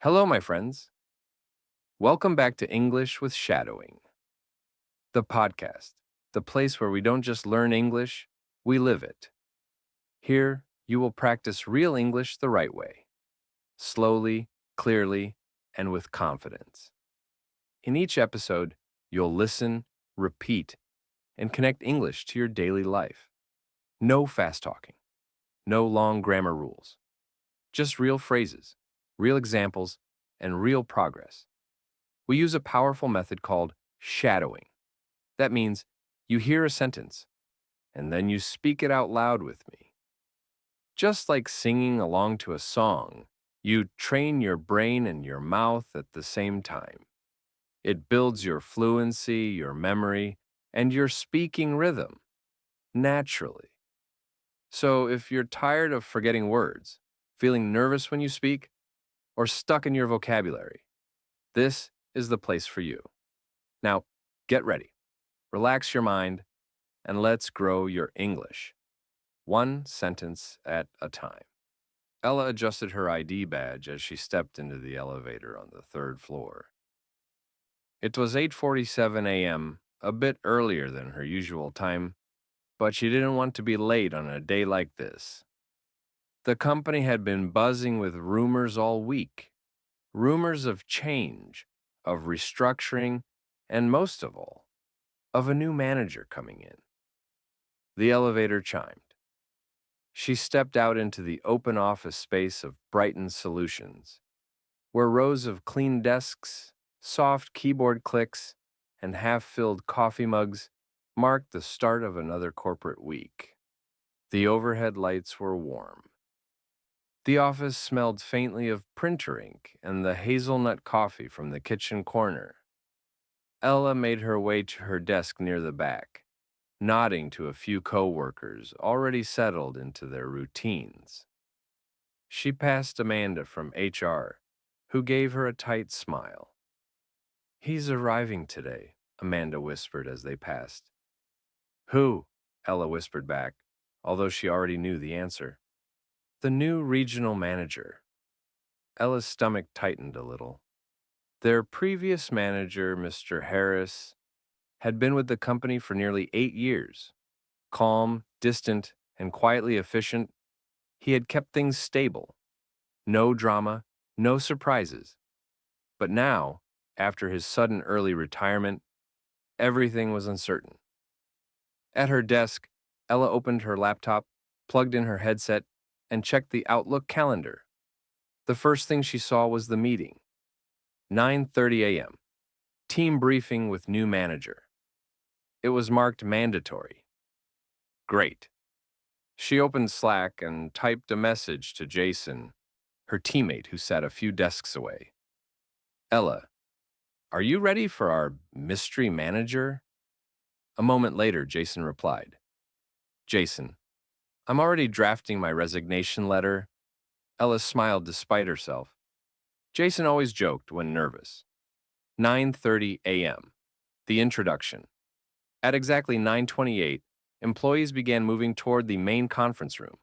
Hello, my friends. Welcome back to English with Shadowing, the podcast, the place where we don't just learn English, we live it. Here, you will practice real English the right way, slowly, clearly, and with confidence. In each episode, you'll listen, repeat, and connect English to your daily life. No fast talking, no long grammar rules, just real phrases, real examples, and real progress. We use a powerful method called shadowing. That means you hear a sentence and then you speak it out loud with me. Just like singing along to a song, you train your brain and your mouth at the same time. It builds your fluency, your memory, and your speaking rhythm naturally. So if you're tired of forgetting words, feeling nervous when you speak, or stuck in your vocabulary, this is the place for you. Now, get ready, relax your mind, and let's grow your English, one sentence at a time. Ella adjusted her ID badge as she stepped into the elevator on the third floor. It was 8:47 a.m., a bit earlier than her usual time, but she didn't want to be late on a day like this. The company had been buzzing with rumors all week, rumors of change, of restructuring, and most of all, of a new manager coming in. The elevator chimed. She stepped out into the open office space of Brighton Solutions, where rows of clean desks, soft keyboard clicks, and half-filled coffee mugs marked the start of another corporate week. The overhead lights were warm. The office smelled faintly of printer ink and the hazelnut coffee from the kitchen corner. Ella made her way to her desk near the back, nodding to a few co-workers already settled into their routines. She passed Amanda from HR, who gave her a tight smile. "He's arriving today," Amanda whispered as they passed. "Who?" Ella whispered back, although she already knew the answer. "The new regional manager." Ella's stomach tightened a little. Their previous manager, Mr. Harris, had been with the company for nearly 8 years. Calm, distant, and quietly efficient, he had kept things stable. No drama, no surprises. But now, after his sudden early retirement, everything was uncertain. At her desk, Ella opened her laptop, plugged in her headset, and checked the Outlook calendar. The first thing she saw was the meeting. 9:30 a.m. Team briefing with new manager. It was marked mandatory. Great. She opened Slack and typed a message to Jason, her teammate who sat a few desks away. "Ella, are you ready for our mystery manager?" A moment later, Jason replied. "Jason, I'm already drafting my resignation letter." Ella smiled despite herself. Jason always joked when nervous. 9:30 a.m. The introduction. At exactly 9:28, employees began moving toward the main conference room.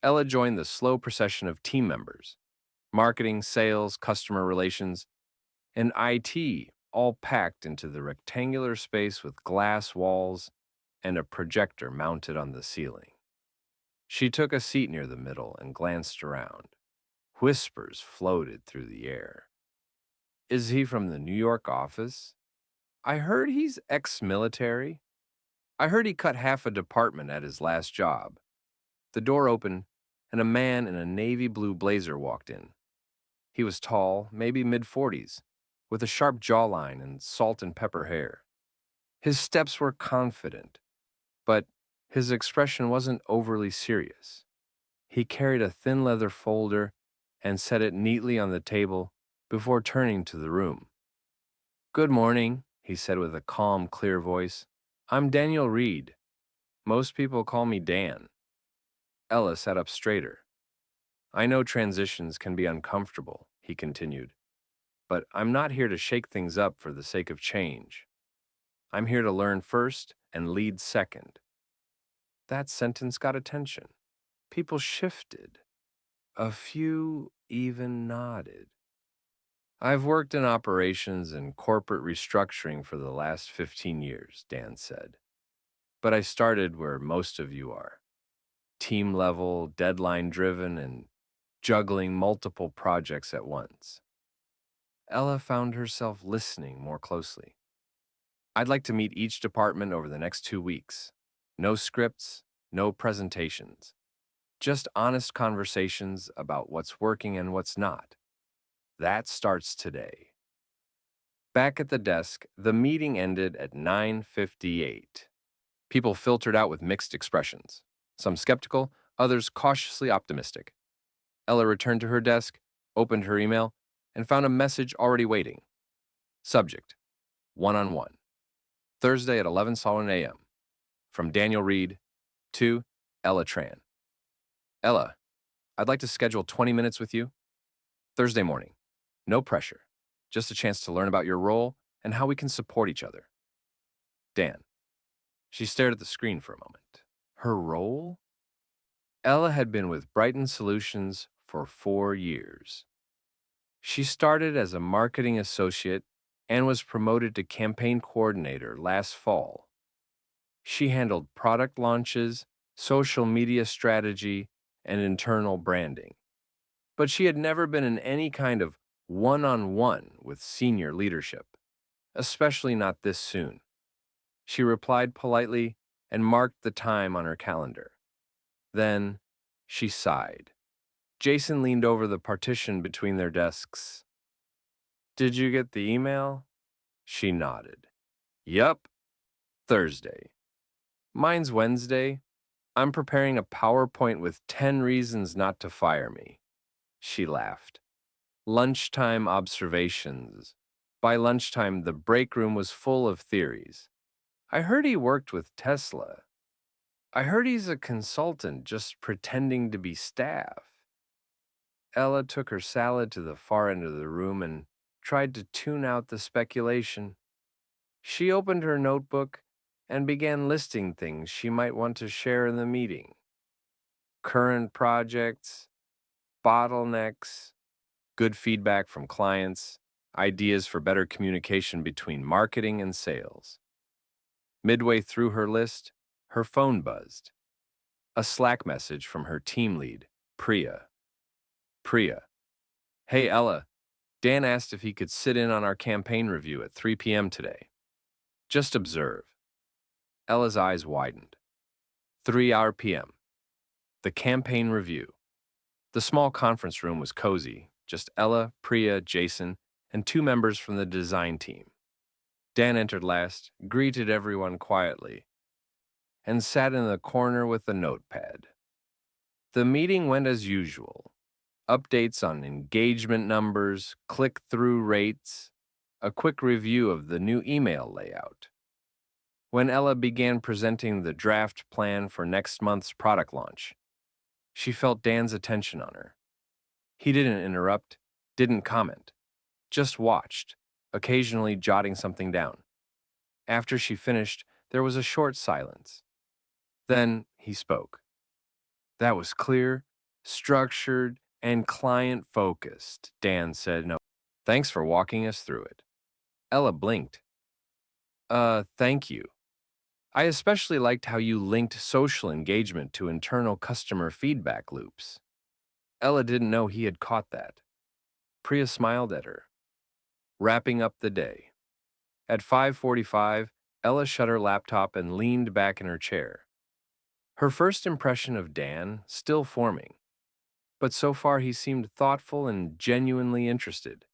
Ella joined the slow procession of team members. Marketing, sales, customer relations, and IT all packed into the rectangular space with glass walls and a projector mounted on the ceiling. She took a seat near the middle and glanced around. Whispers floated through the air. "Is he from the New York office? I heard he's ex-military. I heard he cut half a department at his last job." The door opened, and a man in a navy blue blazer walked in. He was tall, maybe mid-40s, with a sharp jawline and salt and pepper hair. His steps were confident, but his expression wasn't overly serious. He carried a thin leather folder and set it neatly on the table before turning to the room. "Good morning," he said with a calm, clear voice. "I'm Daniel Reed. Most people call me Dan." Ella sat up straighter. "I know transitions can be uncomfortable," he continued, "but I'm not here to shake things up for the sake of change. I'm here to learn first and lead second." That sentence got attention. People shifted. A few even nodded. I've worked in operations and corporate restructuring for the last 15 years, Dan said. But I started where most of you are, team level, deadline driven, and juggling multiple projects at once. Ella found herself listening more closely. I'd like to meet each department over the next 2 weeks. No scripts, no presentations, just honest conversations about what's working and what's not. That starts today. Back at the desk, the meeting ended at 9:58. People filtered out with mixed expressions, some skeptical, others cautiously optimistic. Ella returned to her desk, opened her email, and found a message already waiting. Subject: one-on-one. Thursday at 11:00 a.m. From Daniel Reed to Ella Tran. Ella, I'd like to schedule 20 minutes with you. Thursday morning. No pressure. Just a chance to learn about your role and how we can support each other. Dan. She stared at the screen for a moment. Her role? Ella had been with Brighton Solutions for 4 years. She started as a marketing associate and was promoted to campaign coordinator last fall. She handled product launches, social media strategy, and internal branding. But she had never been in any kind of one-on-one with senior leadership, especially not this soon. She replied politely and marked the time on her calendar. Then she sighed. Jason leaned over the partition between their desks. Did you get the email? She nodded. Yup. Thursday. Mine's Wednesday. I'm preparing a PowerPoint with 10 reasons not to fire me. She laughed. Lunchtime observations. By lunchtime, the break room was full of theories. I heard he worked with Tesla. I heard he's a consultant just pretending to be staff. Ella took her salad to the far end of the room and tried to tune out the speculation. She opened her notebook and began listing things she might want to share in the meeting. Current projects, bottlenecks, good feedback from clients, ideas for better communication between marketing and sales. Midway through her list, her phone buzzed. A Slack message from her team lead, Priya. Priya. Hey Ella, Dan asked if he could sit in on our campaign review at 3 p.m. today. Just observe. Ella's eyes widened. 3 p.m. The campaign review. The small conference room was cozy, just Ella, Priya, Jason, and 2 members from the design team. Dan entered last, greeted everyone quietly, and sat in the corner with a notepad. The meeting went as usual. Updates on engagement numbers, click-through rates, a quick review of the new email layout. When Ella began presenting the draft plan for next month's product launch, she felt Dan's attention on her. He didn't interrupt, didn't comment, just watched, occasionally jotting something down. After she finished, there was a short silence. Then he spoke. That was clear, structured, and client-focused, Dan said. No, thanks for walking us through it. Ella blinked. Thank you. I especially liked how you linked social engagement to internal customer feedback loops. Ella didn't know he had caught that. Priya smiled at her. Wrapping up the day. At 5:45, Ella shut her laptop and leaned back in her chair. Her first impression of Dan still forming, but so far he seemed thoughtful and genuinely interested.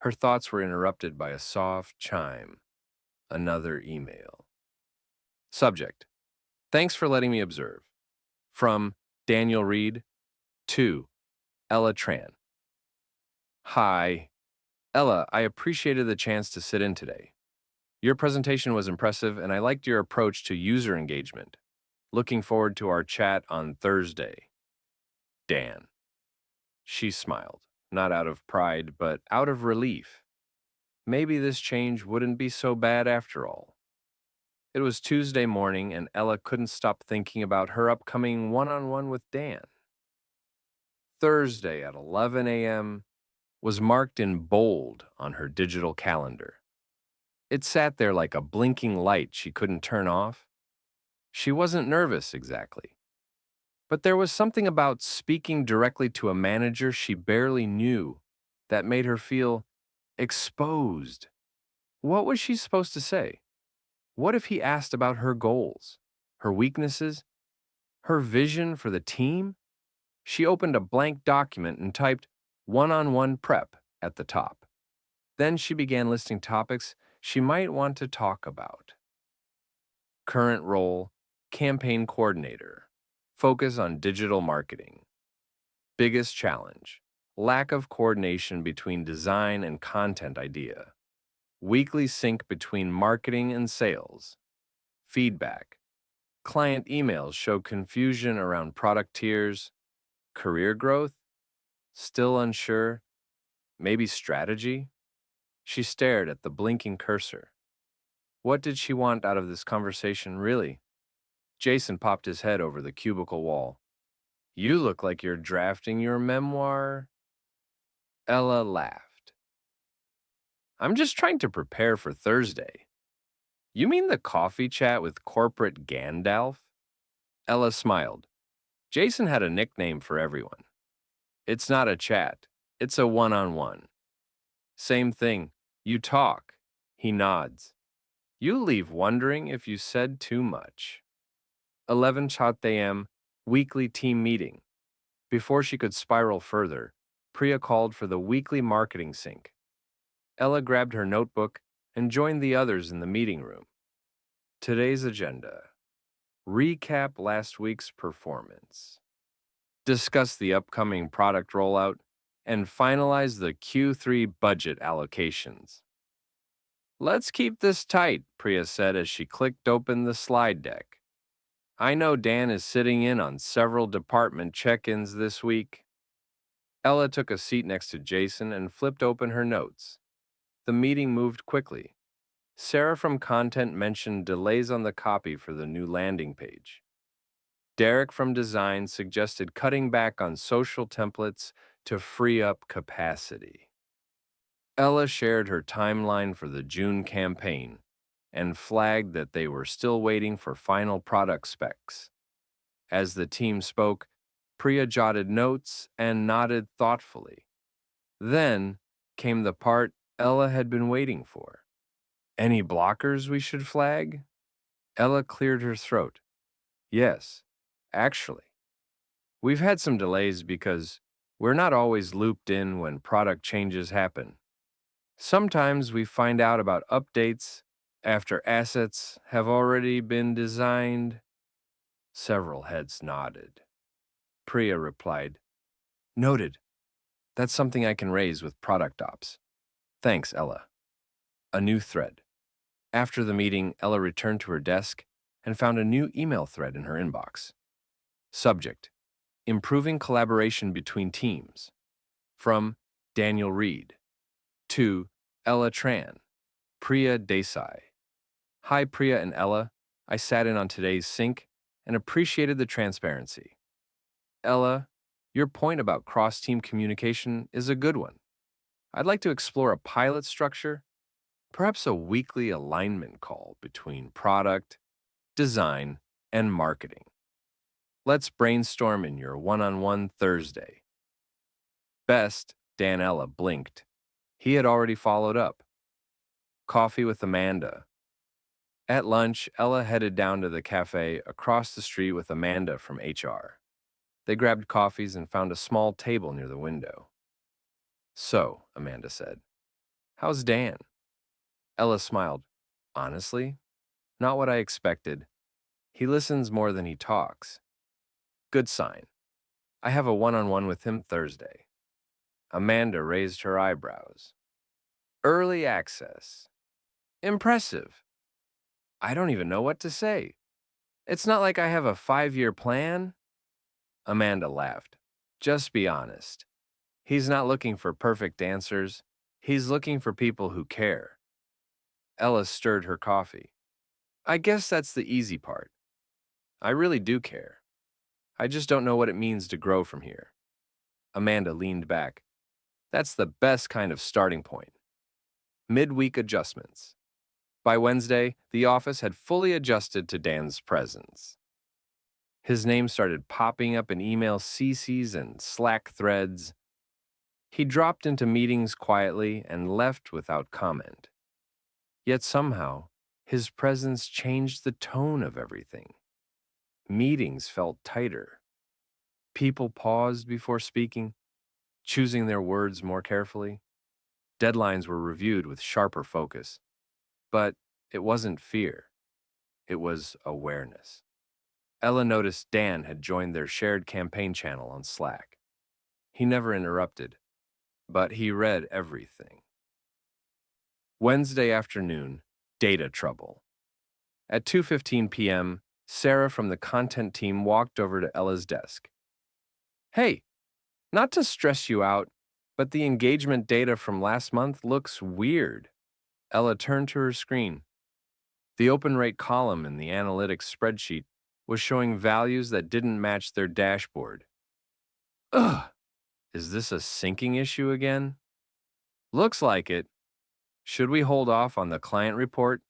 Her thoughts were interrupted by a soft chime. Another email. Subject: Thanks for letting me observe. From Daniel Reed to Ella Tran. Hi. Ella, I appreciated the chance to sit in today. Your presentation was impressive and I liked your approach to user engagement. Looking forward to our chat on Thursday. Dan. She smiled, not out of pride, but out of relief. Maybe this change wouldn't be so bad after all. It was Tuesday morning and Ella couldn't stop thinking about her upcoming one-on-one with Dan. Thursday at 11 a.m., was marked in bold on her digital calendar. It sat there like a blinking light she couldn't turn off. She wasn't nervous exactly, but there was something about speaking directly to a manager she barely knew that made her feel exposed. What was she supposed to say? What if he asked about her goals, her weaknesses, her vision for the team? She opened a blank document and typed one-on-one prep at the top. Then she began listing topics she might want to talk about. Current role, campaign coordinator. Focus on digital marketing. Biggest challenge, lack of coordination between design and content idea. Weekly sync between marketing and sales. Feedback. Client emails show confusion around product tiers. Career growth? Still unsure? Maybe strategy? She stared at the blinking cursor. What did she want out of this conversation, really? Jason popped his head over the cubicle wall. You look like you're drafting your memoir. Ella laughed. I'm just trying to prepare for Thursday. You mean the coffee chat with corporate Gandalf? Ella smiled. Jason had a nickname for everyone. It's not a chat. It's a one-on-one. Same thing. You talk. He nods. You leave wondering if you said too much. 11 a.m. weekly team meeting. Before she could spiral further, Priya called for the weekly marketing sync. Ella grabbed her notebook and joined the others in the meeting room. Today's agenda. Recap last week's performance. Discuss the upcoming product rollout and finalize the Q3 budget allocations. Let's keep this tight, Priya said as she clicked open the slide deck. I know Dan is sitting in on several department check-ins this week. Ella took a seat next to Jason and flipped open her notes. The meeting moved quickly. Sarah from Content mentioned delays on the copy for the new landing page. Derek from Design suggested cutting back on social templates to free up capacity. Ella shared her timeline for the June campaign and flagged that they were still waiting for final product specs. As the team spoke, Priya jotted notes and nodded thoughtfully. Then came the part Ella had been waiting for. Any blockers we should flag? Ella cleared her throat. Yes, actually. We've had some delays because we're not always looped in when product changes happen. Sometimes we find out about updates after assets have already been designed. Several heads nodded. Priya replied, Noted. That's something I can raise with product ops. Thanks, Ella. A new thread. After the meeting, Ella returned to her desk and found a new email thread in her inbox. Subject: Improving collaboration between teams. From Daniel Reed. To Ella Tran. Priya Desai. Hi, Priya and Ella. I sat in on today's sync and appreciated the transparency. Ella, your point about cross-team communication is a good one. I'd like to explore a pilot structure, perhaps a weekly alignment call between product, design, and marketing. Let's brainstorm in your one-on-one Thursday. Best, Danella blinked. He had already followed up. Coffee with Amanda. At lunch, Ella headed down to the cafe across the street with Amanda from HR. They grabbed coffees and found a small table near the window. So, Amanda said, how's Dan? Ella smiled. Honestly, not what I expected. He listens more than he talks. Good sign. I have a one-on-one with him Thursday. Amanda raised her eyebrows. Early access. Impressive. I don't even know what to say. It's not like I have a 5-year plan. Amanda laughed. Just be honest. He's not looking for perfect answers. He's looking for people who care. Ella stirred her coffee. I guess that's the easy part. I really do care. I just don't know what it means to grow from here. Amanda leaned back. That's the best kind of starting point. Midweek adjustments. By Wednesday, the office had fully adjusted to Dan's presence. His name started popping up in email CCs and Slack threads. He dropped into meetings quietly and left without comment. Yet somehow, his presence changed the tone of everything. Meetings felt tighter. People paused before speaking, choosing their words more carefully. Deadlines were reviewed with sharper focus. But it wasn't fear. It was awareness. Ella noticed Dan had joined their shared campaign channel on Slack. He never interrupted, but he read everything. Wednesday afternoon, data trouble. At 2:15 p.m., Sarah from the content team walked over to Ella's desk. Hey, not to stress you out, but the engagement data from last month looks weird. Ella turned to her screen. The open rate column in the analytics spreadsheet was showing values that didn't match their dashboard. Ugh, is this a syncing issue again? Looks like it. Should we hold off on the client report?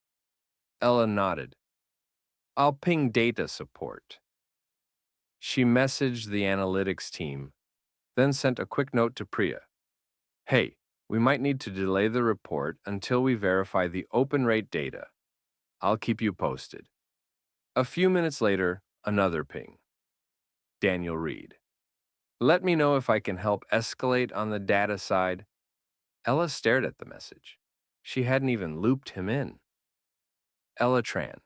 Ella nodded. I'll ping data support. She messaged the analytics team, then sent a quick note to Priya. Hey, we might need to delay the report until we verify the open rate data. I'll keep you posted. A few minutes later, another ping. Daniel Reed. Let me know if I can help escalate on the data side. Ella stared at the message. She hadn't even looped him in. Ella Tran.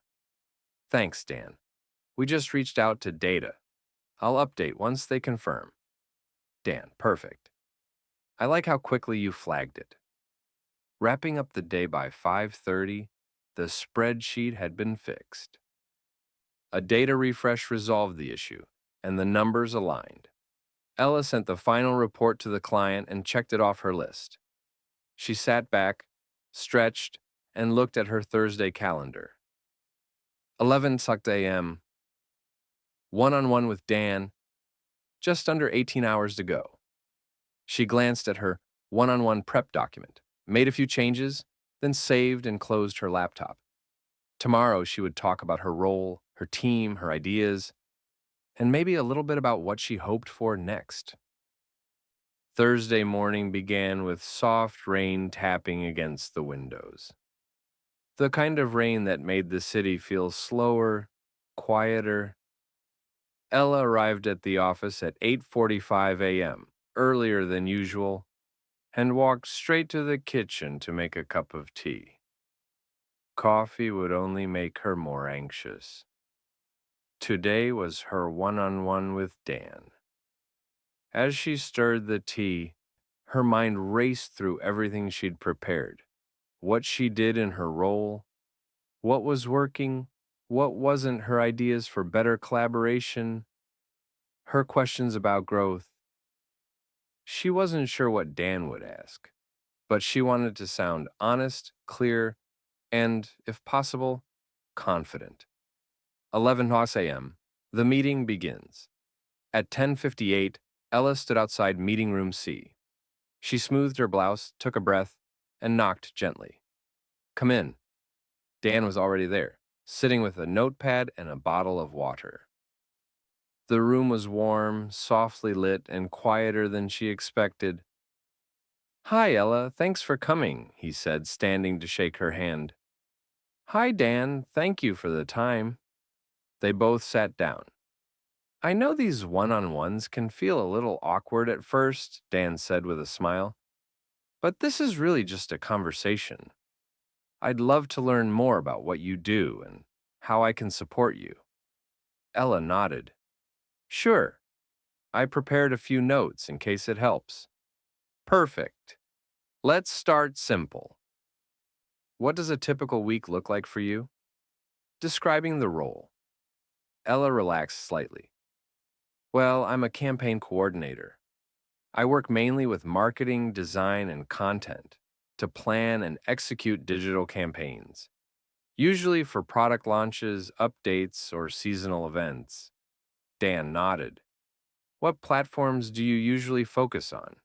Thanks, Dan. We just reached out to data. I'll update once they confirm. Dan, perfect. I like how quickly you flagged it. Wrapping up the day by 5:30, the spreadsheet had been fixed. A data refresh resolved the issue, and the numbers aligned. Ella sent the final report to the client and checked it off her list. She sat back, stretched, and looked at her Thursday calendar. 11 a.m. One-on-one with Dan. Just under 18 hours to go. She glanced at her one-on-one prep document, made a few changes, then saved and closed her laptop. Tomorrow she would talk about her role, her team, her ideas, and maybe a little bit about what she hoped for next. Thursday morning began with soft rain tapping against the windows. The kind of rain that made the city feel slower, quieter. Ella arrived at the office at 8:45 a.m., earlier than usual, and walked straight to the kitchen to make a cup of tea. Coffee would only make her more anxious. Today was her one-on-one with Dan. As she stirred the tea, her mind raced through everything she'd prepared. What she did in her role, what was working, what wasn't, her ideas for better collaboration, her questions about growth. She wasn't sure what Dan would ask, but she wanted to sound honest, clear, and, if possible, confident. 11 a.m. The meeting begins. At 10:58, Ella stood outside meeting room C. She smoothed her blouse, took a breath, and knocked gently. Come in. Dan was already there, sitting with a notepad and a bottle of water. The room was warm, softly lit, and quieter than she expected. Hi, Ella, thanks for coming, he said, standing to shake her hand. Hi, Dan, thank you for the time. They both sat down. I know these one-on-ones can feel a little awkward at first, Dan said with a smile. But this is really just a conversation. I'd love to learn more about what you do and how I can support you. Ella nodded. Sure. I prepared a few notes in case it helps. Perfect. Let's start simple. What does a typical week look like for you? Describing the role. Ella relaxed slightly. Well, I'm a campaign coordinator. I work mainly with marketing, design, and content to plan and execute digital campaigns, usually for product launches, updates, or seasonal events. Dan nodded. What platforms do you usually focus on?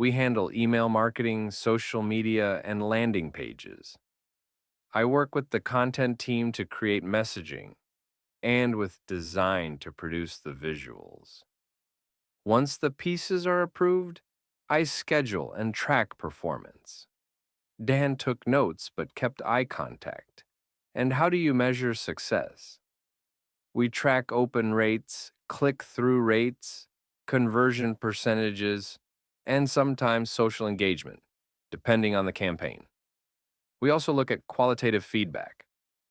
We handle email marketing, social media, and landing pages. I work with the content team to create messaging and with design to produce the visuals. Once the pieces are approved, I schedule and track performance. Dan took notes but kept eye contact. And how do you measure success? We track open rates, click through rates, conversion percentages, and sometimes social engagement, depending on the campaign. We also look at qualitative feedback,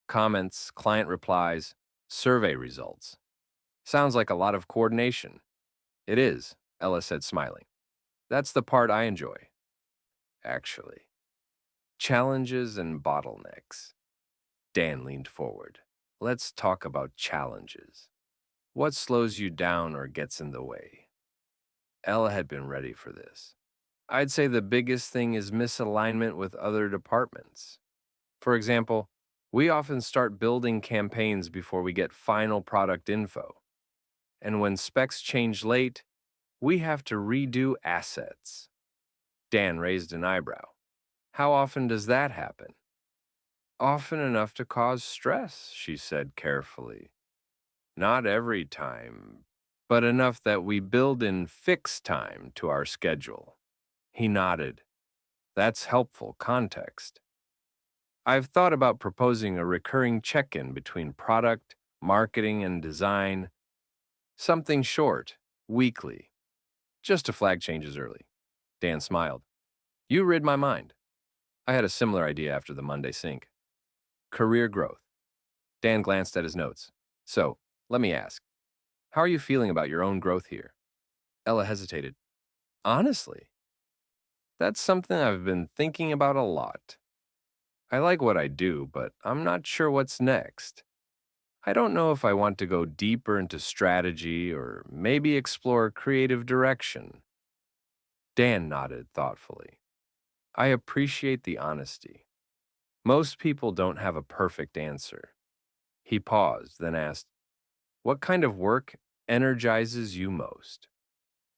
comments, client replies, survey results. Sounds like a lot of coordination. It is, Ella said, smiling. That's the part I enjoy, actually. Challenges and bottlenecks. Dan leaned forward. Let's talk about challenges. What slows you down or gets in the way? Ella had been ready for this. I'd say the biggest thing is misalignment with other departments. For example, we often start building campaigns before we get final product info. And when specs change late, we have to redo assets. Dan raised an eyebrow. How often does that happen? Often enough to cause stress, she said carefully. Not every time, but enough that we build in fixed time to our schedule. He nodded. That's helpful context. I've thought about proposing a recurring check-in between product, marketing, and design. Something short, weekly, just to flag changes early. Dan smiled. You read my mind. I had a similar idea after the Monday sync. Career growth. Dan glanced at his notes. So, let me ask, how are you feeling about your own growth here? Ella hesitated. Honestly, that's something I've been thinking about a lot. I like what I do, but I'm not sure what's next. I don't know if I want to go deeper into strategy or maybe explore creative direction. Dan nodded thoughtfully. I appreciate the honesty. Most people don't have a perfect answer. He paused, then asked, what kind of work energizes you most?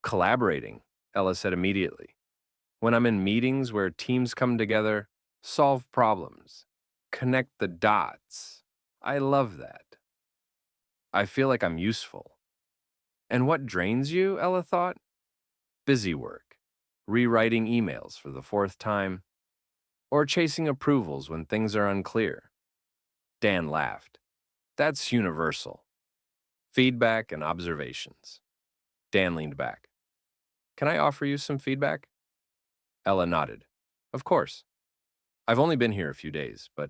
Collaborating, Ella said immediately. When I'm in meetings where teams come together, solve problems, connect the dots, I love that. I feel like I'm useful. And what drains you, Ella thought? Busy work, rewriting emails for the fourth time, or chasing approvals when things are unclear. Dan laughed. That's universal. Feedback and observations. Dan leaned back. Can I offer you some feedback? Ella nodded. Of course. I've only been here a few days, but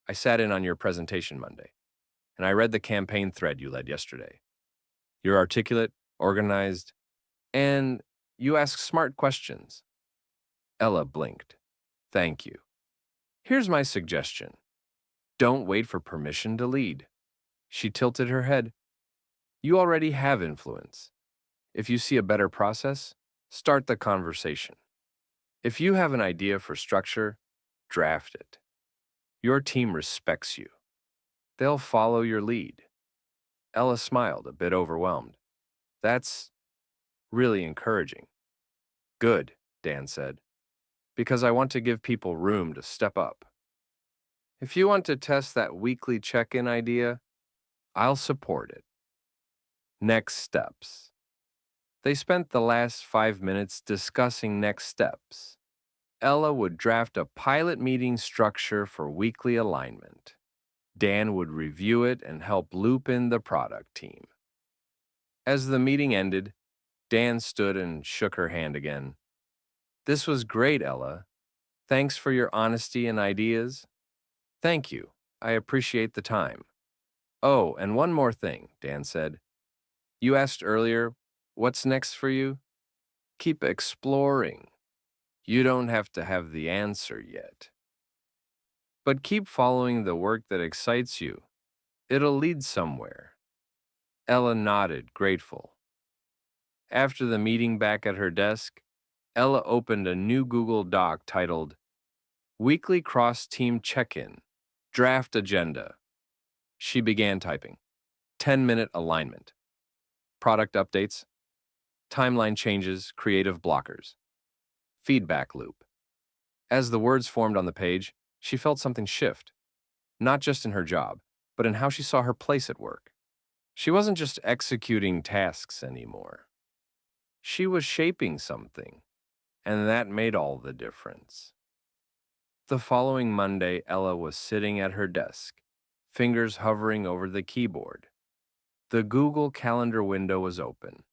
I sat in on your presentation Monday, and I read the campaign thread you led yesterday. You're articulate, organized, and you ask smart questions. Ella blinked. Thank you. Here's my suggestion. Don't wait for permission to lead. She tilted her head. You already have influence. If you see a better process, start the conversation. If you have an idea for structure, draft it. Your team respects you. They'll follow your lead. Ella smiled, a bit overwhelmed. That's really encouraging. Good, Dan said, because I want to give people room to step up. If you want to test that weekly check-in idea, I'll support it. Next steps. They spent the last 5 minutes discussing next steps. Ella would draft a pilot meeting structure for weekly alignment. Dan would review it and help loop in the product team. As the meeting ended, Dan stood and shook her hand again. This was great, Ella. Thanks for your honesty and ideas. Thank you. I appreciate the time. Oh, and one more thing, Dan said. You asked earlier, what's next for you? Keep exploring. You don't have to have the answer yet. But keep following the work that excites you. It'll lead somewhere. Ella nodded, grateful. After the meeting back at her desk, Ella opened a new Google Doc titled Weekly Cross-Team Check-In, Draft Agenda. She began typing. 10-minute alignment. Product updates. Timeline changes, creative blockers. feedback loop. As the words formed on the page, she felt something shift, not just in her job, but in how she saw her place at work. She wasn't just executing tasks anymore. She was shaping something, and that made all the difference. The following Monday, Ella was sitting at her desk, fingers hovering over the keyboard. The Google Calendar window was open.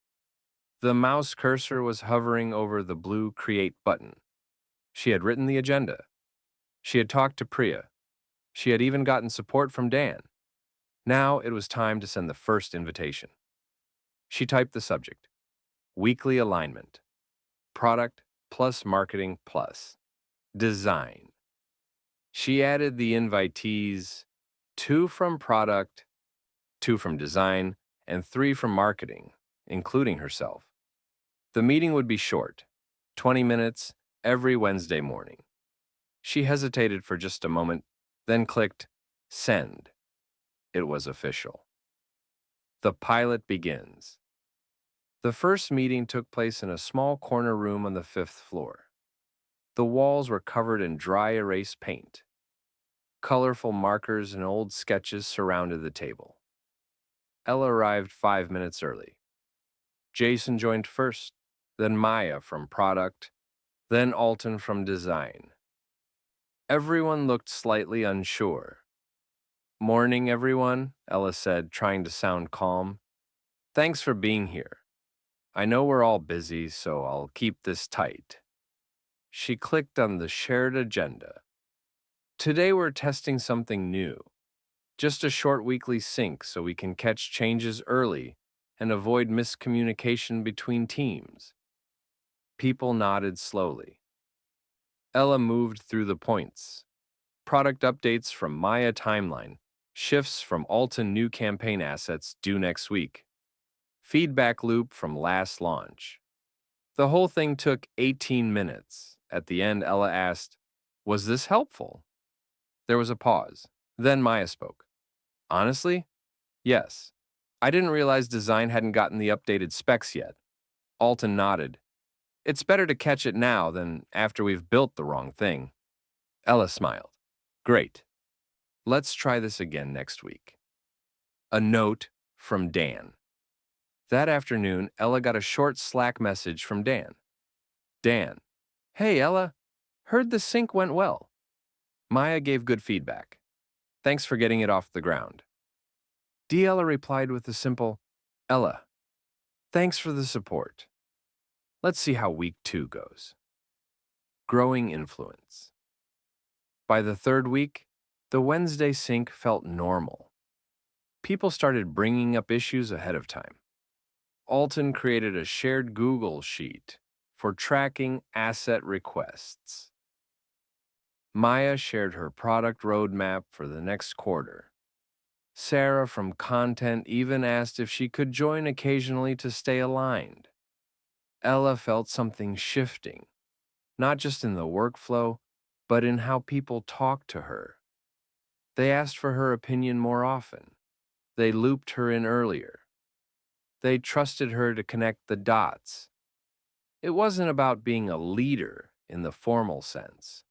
The mouse cursor was hovering over the blue Create button. She had written the agenda. She had talked to Priya. She had even gotten support from Dan. Now it was time to send the first invitation. She typed the subject: Weekly Alignment, Product plus Marketing plus Design. She added the invitees: 2 from Product, 2 from Design, and 3 from Marketing, including herself. The meeting would be short, 20 minutes, every Wednesday morning. She hesitated for just a moment, then clicked Send. It was official. The pilot begins. The first meeting took place in a small corner room on the 5th floor. The walls were covered in dry erase paint. Colorful markers and old sketches surrounded the table. Ella arrived 5 minutes early. Jason joined first, then Maya from Product, then Alton from Design. Everyone looked slightly unsure. Morning, everyone, Ella said, trying to sound calm. Thanks for being here. I know we're all busy, so I'll keep this tight. She clicked on the shared agenda. Today we're testing something new. Just a short weekly sync so we can catch changes early and avoid miscommunication between teams. People nodded slowly. Ella moved through the points. Product updates from Maya Timeline. Shifts from Alton new campaign assets due next week. Feedback loop from last launch. The whole thing took 18 minutes. At the end, Ella asked, "Was this helpful?" There was a pause. Then Maya spoke. Honestly, yes. I didn't realize design hadn't gotten the updated specs yet. Alton nodded. It's better to catch it now than after we've built the wrong thing. Ella smiled. Great. Let's try this again next week. A note from Dan. That afternoon, Ella got a short Slack message from Dan. Dan: Hey, Ella. Heard the sync went well. Maya gave good feedback. Thanks for getting it off the ground. Ella replied with a simple, Ella, thanks for the support. Let's see how week 2 goes. Growing influence. By the 3rd week, the Wednesday sync felt normal. People started bringing up issues ahead of time. Alton created a shared Google sheet for tracking asset requests. Maya shared her product roadmap for the next quarter. Sarah from Content even asked if she could join occasionally to stay aligned. Ella felt something shifting, not just in the workflow, but in how people talked to her. They asked for her opinion more often. They looped her in earlier. They trusted her to connect the dots. It wasn't about being a leader in the formal sense.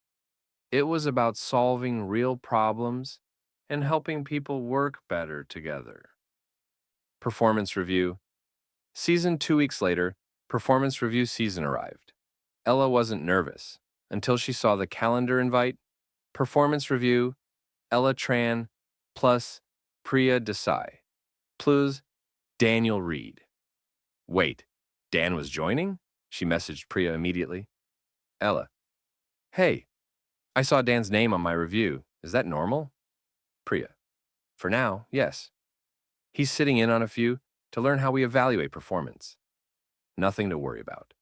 It was about solving real problems and helping people work better together. Performance review. Season 2 weeks later, performance review season arrived. Ella wasn't nervous until she saw the calendar invite. Performance review, Ella Tran, plus Priya Desai, plus Daniel Reed. Wait, Dan was joining? She messaged Priya immediately. Ella: Hey, I saw Dan's name on my review. Is that normal? Priya: For now, yes. He's sitting in on a few to learn how we evaluate performance. Nothing to worry about.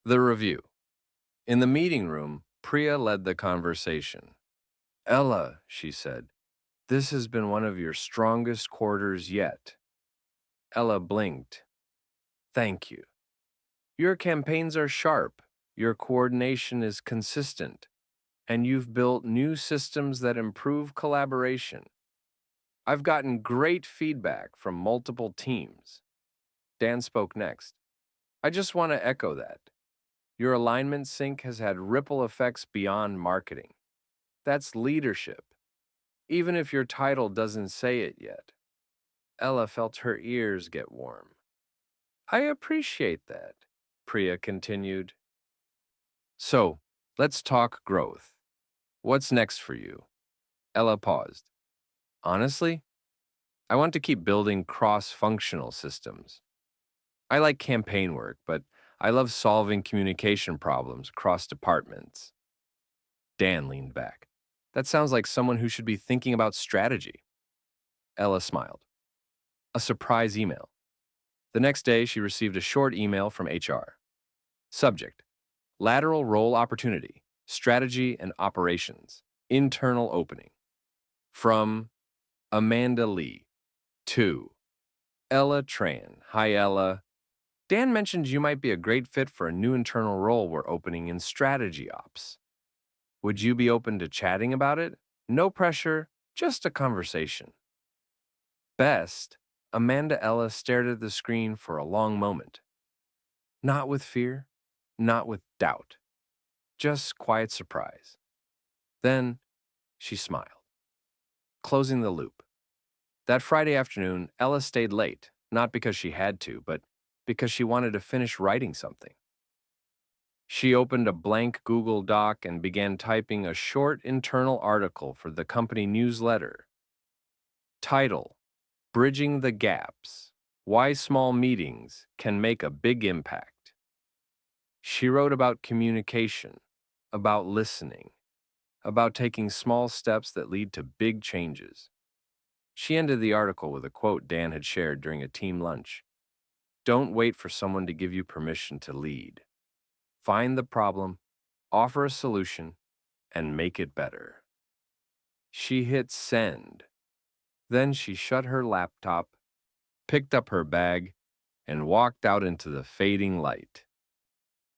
The review. In the meeting room, Priya led the conversation. Ella, she said, this has been one of your strongest quarters yet. Ella blinked. Thank you. Your campaigns are sharp, your coordination is consistent, and you've built new systems that improve collaboration. I've gotten great feedback from multiple teams. Dan spoke next. I just want to echo that. Your alignment sync has had ripple effects beyond marketing. That's leadership, even if your title doesn't say it yet. Ella felt her ears get warm. I appreciate that, Priya continued. So, let's talk growth. What's next for you? Ella paused. Honestly, I want to keep building cross-functional systems. I like campaign work, but I love solving communication problems across departments. Dan leaned back. That sounds like someone who should be thinking about strategy. Ella smiled. A surprise email. The next day, she received a short email from HR. Subject: Lateral role opportunity, strategy and operations, internal opening. From Amanda Lee. To Ella Tran. Hi, Ella. Dan mentioned you might be a great fit for a new internal role we're opening in strategy ops. Would you be open to chatting about it? No pressure, just a conversation. Best, Amanda Ella stared at the screen for a long moment. Not with fear, not with doubt, just quiet surprise. Then she smiled, closing the loop. That Friday afternoon, Ella stayed late, not because she had to, but because she wanted to finish writing something. She opened a blank Google Doc and began typing a short internal article for the company newsletter. Title: Bridging the Gaps: Why Small Meetings Can Make a Big Impact. She wrote about communication, about listening, about taking small steps that lead to big changes. She ended the article with a quote Dan had shared during a team lunch. Don't wait for someone to give you permission to lead. Find the problem, offer a solution, and make it better. She hit send. Then she shut her laptop, picked up her bag, and walked out into the fading light.